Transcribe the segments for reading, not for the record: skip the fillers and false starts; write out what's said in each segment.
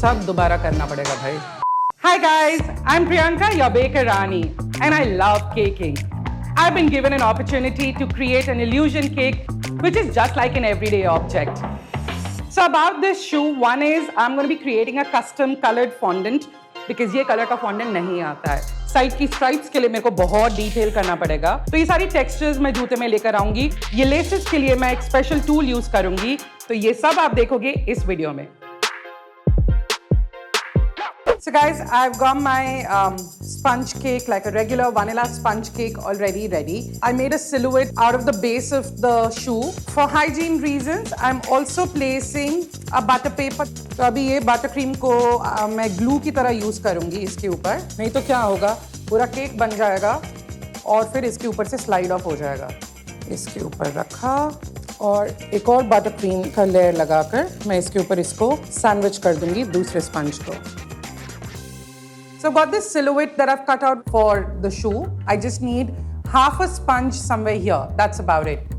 सब दोबारा करना पड़ेगा भाई। Hi guys, I'm Priyanka, your baker Rani, and I love caking. I've been given an opportunity to create an illusion cake, which is just like an everyday object. So about this shoe, one is I'm going to be creating a custom colored fondant because ये colour का fondant नहीं आता है। Side की stripes के लिए मेरे को बहुत डिटेल करना पड़ेगा, तो ये सारी टेक्सचर्स मैं जूते में लेकर आऊंगी। ये लेसेस के लिए मैं एक स्पेशल टूल यूज करूंगी, तो ये सब आप देखोगे इस वीडियो में। So guys, I've got my sponge cake, like a regular vanilla sponge cake already ready. I made a silhouette out of the base of the shoe. For hygiene reasons, I'm also placing a butter paper. तो अभी ये butter cream को मैं glue की तरह use करूँगी इसके ऊपर, नहीं तो क्या होगा, पूरा केक बन जाएगा और फिर इसके ऊपर से slide off हो जाएगा। इसके ऊपर रखा और एक और butter cream का लेयर लगाकर मैं इसके ऊपर इसको sandwich कर दूँगी दूसरे sponge को। So I've got this silhouette that I've cut out for the shoe. I just need half a sponge somewhere here. That's about it.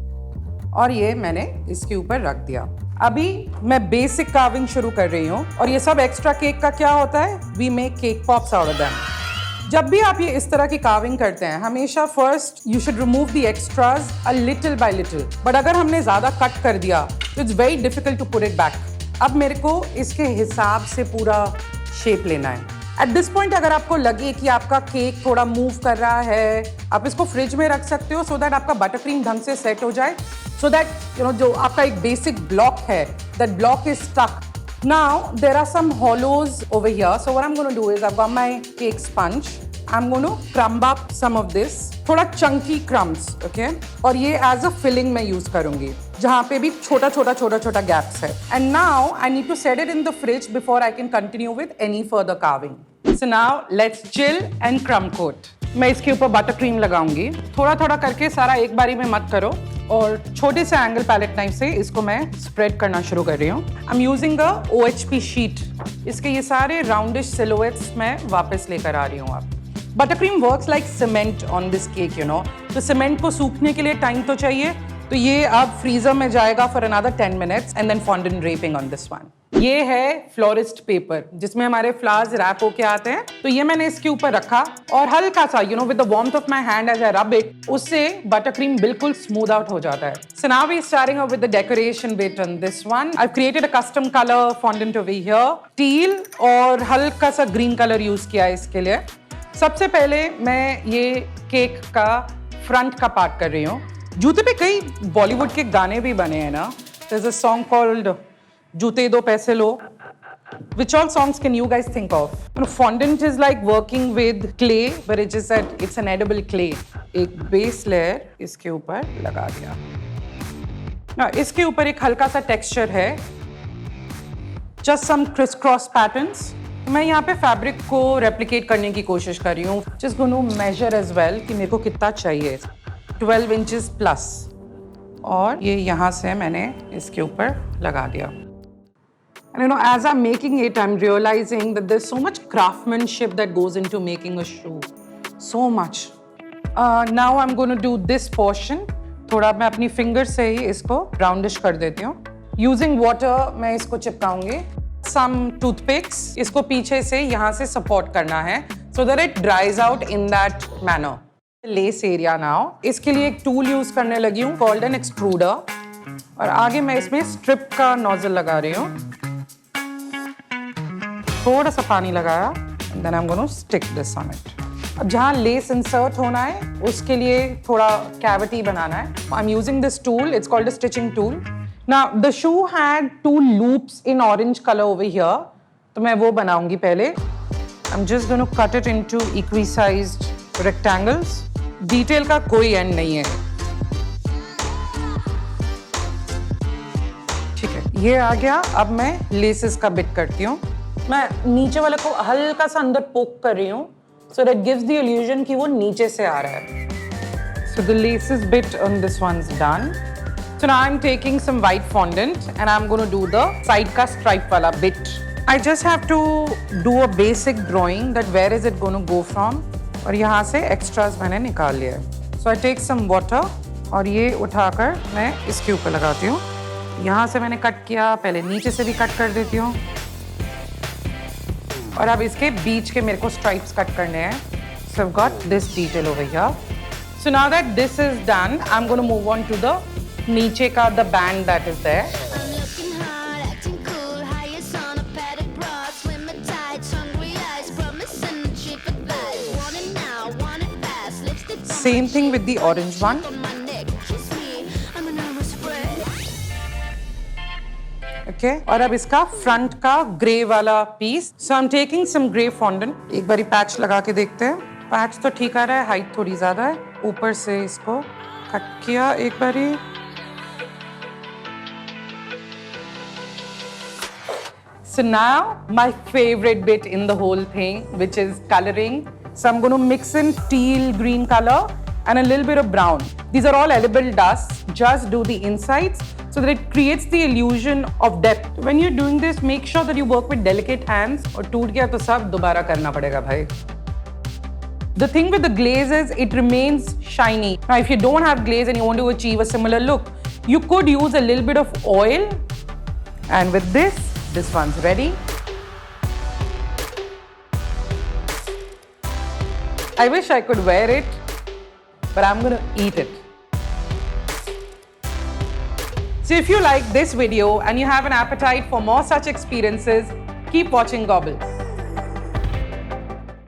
और ये मैंने इसके ऊपर रख दिया। अभी मैं बेसिक कार्विंग शुरू कर रही हूँ और ये सब एक्स्ट्रा केक का क्या होता है? We make cake pops out of them. जब भी आप ये इस तरह की कार्विंग करते हैं, हमेशा first you should remove the extras a little by little. But अगर हमने ज़्यादा कट कर दिया, तो it's very difficult to put it back. अब मेरे को इसके हिसाब से पूरा शेप लेना है। एट दिस पॉइंट अगर आपको लगे कि आपका केक थोड़ा मूव कर रहा है, आप इसको फ्रिज में रख सकते हो सो दैट आपका बटर क्रीम ढंग से सेट हो जाए, सो दैट जो आपका एक बेसिक ब्लॉक है, that block is stuck. Now there are some hollows over here, so what I am gonna do is I have got my cake sponge. I am gonna crumb up some of this, थोड़ा chunky crumbs, okay, और ये as a filling में use करूंगी जहाँ पे भी छोटा छोटा गैप्स है. And now I need to set it in the fridge before I can continue with any further carving. So now let's chill and crumb coat. मैं इसके ऊपर बटर क्रीम लगाऊंगी, थोड़ा करके, सारा एक बारी में मत करो, और छोटे से एंगल पैलेट नाइफ से इसको मैं स्प्रेड करना शुरू कर रही हूँ. I am using a OHP sheet. इसके ये सारे राउंडिश सिलुएट्स मैं वापस लेकर आ रही हूँ. आप butter cream works like cement on this cake, you know, तो सीमेंट को सूखने के लिए टाइम तो चाहिए, तो ये अब फ्रीजर में जाएगा for another 10 minutes and then fondant draping on this one. ये है फ्लोरिस्ट पेपर जिसमें हमारे फ्लावर्स रैप होके आते हैं, तो ये मैंने इसके ऊपर रखा और हल्का सा, you know, with the warmth of my hand as I rub it, उससे बटर क्रीम बिल्कुल स्मूथ आउट हो जाता है. So now we starting with the decoration bit on this one. I have created a custom colour fondant over here, teal और हल्का सा green colour use किया है इसके लिए. सबसे पहले मैं ये केक का फ्रंट का पार्ट कर रही हूँ. जूते पे कई बॉलीवुड के गाने भी बने हैं ना. There's a song called जूते दो पैसे लो. Which all songs can you guys think of? You know, fondant is like working with clay, but it's just that it's an edible clay. एक बेस लेयर इसके ऊपर लगा दिया. Now, इसके ऊपर एक हल्का सा टेक्सचर है, just some criss-cross patterns. मैं यहाँ पे फैब्रिक को रेप्लिकेट करने की कोशिश कर रही हूँ. Just going to measure as well कि मेरे को कितना चाहिए. 12 इंचेस प्लस, और ये यहाँ से मैंने इसके ऊपर लगा दिया. And you know, as I'm making it, I'm realizing that there's so much craftsmanship that goes into making a shoe. So much. Now I'm going to do this portion. थोड़ा मैं अपनी फिंगर से ही इसको राउंडिश कर देती हूँ. Using water मैं इसको चिपकाऊंगी. Some toothpicks, इसको पीछे से यहाँ से सपोर्ट करना है so that it dries out in that manner. Less area now. इसके लिए एक टूल यूज करने लगी हूँ कॉल्ड एन एक्सट्रूडर, और आगे मैं इसमें स्ट्रिप का नोजल लगा रही हूँ. थोड़ा सा पानी लगाया and then I am gonna stick this on it. अब जहाँ लेस इंसर्ट होना है उसके लिए थोड़ा कैविटी बनाना है. I am using this tool, it's called a stitching tool. Now the shoe had 2 loops in orange colour over here, तो मैं वो बनाऊंगी पहले. I am just gonna cut it into equal sized rectangles. Detail का कोई and नहीं है. ठीक है, ये आ गया. अब मैं लेसेस का बिट करती हूँ. मैं नीचे वाले को हल्का सा अंदर पोक कर रही हूँ so that gives the illusion कि वो नीचे से आ रहा है. So the laces bit on this one's done. So now I'm taking some white fondant and I'm going to do the side का stripe वाला bit. I just have to do a basic drawing that where is it going to go from. और यहाँ से extras मैंने निकाल लिया है. सो I take some water और ये उठाकर मैं इसके ऊपर लगाती हूँ. यहाँ से मैंने कट किया, पहले नीचे से भी कट कर देती हूँ. और अब इसके बीच के मेरे को स्ट्राइप्स कट करने हैं. So I've got this detail over here. So now that this is done, I'm going to move on to the नीचे का the band that is there. I'm looking hard, acting cool, highest on a paddock broad, swimmer tights, hungry eyes, promising cheap advice. Want it now, want it fast, lipstick on Same my thing cheek, with the orange one. on my neck, kiss me, I'm a nervous wreck. Okay. और अब इसका front का grey वाला piece. So I'm taking some grey fondant. एक बारी patch लगा के देखते हैं. Patch तो ठीक आ रहा है, height थोड़ी ज़्यादा है. ऊपर से इसको cut किया एक बारी. So now my favorite bit in the whole thing, which is coloring. So I'm going to mix in teal green color and a little bit of brown. These are all edible dusts. Just do the insides so that it creates the illusion of depth. When you're doing this, make sure that you work with delicate hands. और टूट गया तो सब दोबारा करना पड़ेगा भाई. The thing with the glaze is it remains shiny. Now, if you don't have glaze and you want to achieve a similar look, you could use a little bit of oil. And with this one's ready. I wish I could wear it, but I'm gonna eat it. So if you like this video and you have an appetite for more such experiences, keep watching Gobble.